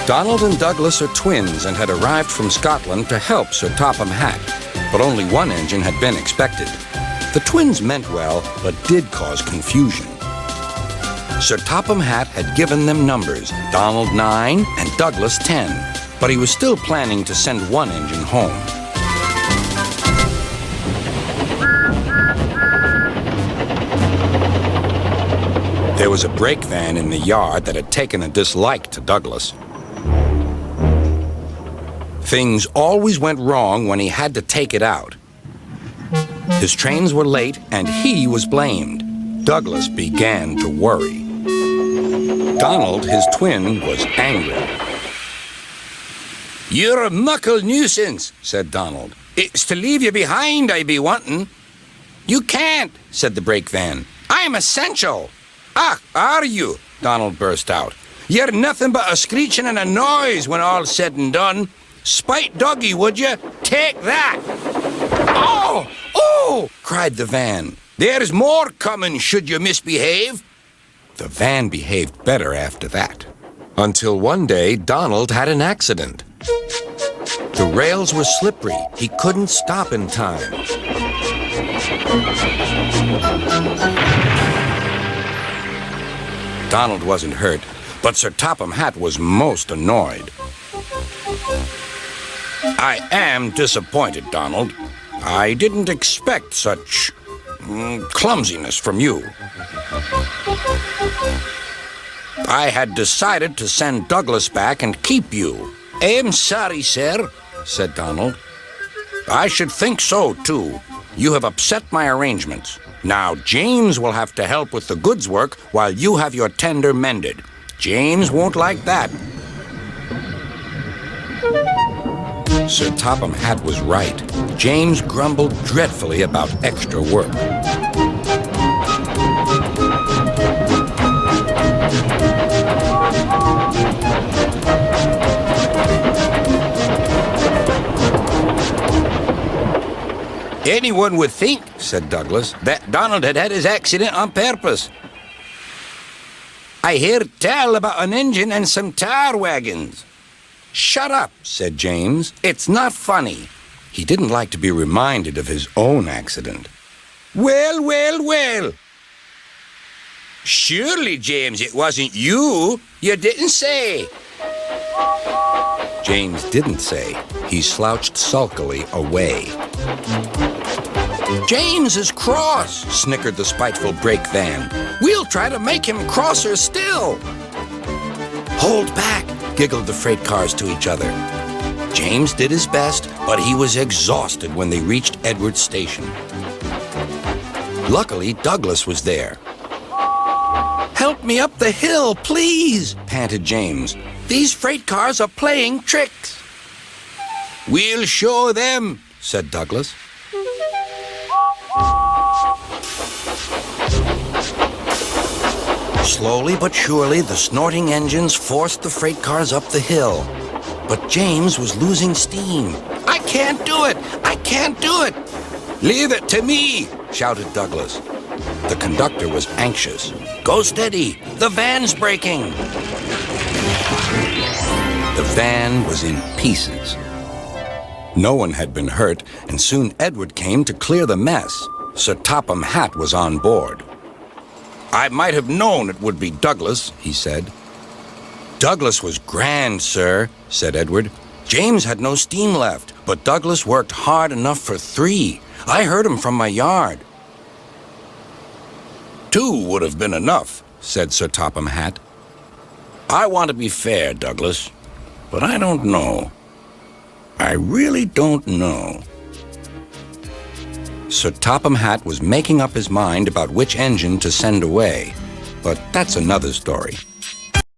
Donald and Douglas are twins and had arrived from Scotland to help Sir Topham Hatt, but only one engine had been expected. The twins meant well, but did cause confusion. Sir Topham Hatt had given them numbers, Donald 9 and Douglas 10, but he was still planning to send one engine home. There was a BreakVan in the yard that had taken a dislike to Douglas. Things always went wrong when he had to take it out. His trains were late and he was blamed. Douglas began to worry. Donald, his twin, was angry. "You're a muckle nuisance," said Donald. "It's to leave you behind I be wanting." "You can't," said the BreakVan. "I'm essential." "Ah, are you?" Donald burst out. "You're nothing but a screeching and a noise when all's said and done. Spite doggy, would you? Take that!" "Oh! Oh!" cried the van. "There's more coming should you misbehave." The van behaved better after that. Until one day, Donald had an accident. The rails were slippery. He couldn't stop in time. Donald wasn't hurt, but Sir Topham Hatt was most annoyed. "I am disappointed, Donald. I didn't expect such clumsiness from you. I had decided to send Douglas back and keep you." "I'm sorry, sir," said Donald. "I should think so, too. You have upset my arrangements. Now, James will have to help with the goods work while you have your tender mended. James won't like that." Sir Topham Hatt was right. James grumbled dreadfully about extra work. "Anyone would think," said Douglas, "that Donald had had his accident on purpose. I heard tell about an engine and some tar wagons." "Shut up," said James. "It's not funny." He didn't like to be reminded of his own accident. "Well, well, well. Surely, James, it wasn't you. You didn't say." James didn't say. He slouched sulkily away. "James is cross," snickered the spiteful BreakVan. "We'll try to make him crosser still." "Hold back," giggled the freight cars to each other. James did his best, but he was exhausted when they reached Edward's station. Luckily, Douglas was there. "Help me up the hill, please," panted James. "These freight cars are playing tricks." "We'll show them," said Douglas. Slowly but surely, the snorting engines forced the freight cars up the hill. But James was losing steam. "I can't do it! I can't do it!" "Leave it to me!" shouted Douglas. The conductor was anxious. "Go steady! The van's breaking!" The van was in pieces. No one had been hurt, and soon Edward came to clear the mess. Sir Topham Hatt was on board. "I might have known it would be Douglas," he said. "Douglas was grand, sir," said Edward. "James had no steam left, but Douglas worked hard enough for 3. I heard him from my yard." "2 would have been enough," said Sir Topham Hatt. "I want to be fair, Douglas, but I don't know. I really don't know." Sir Topham Hatt was making up his mind about which engine to send away, but that's another story.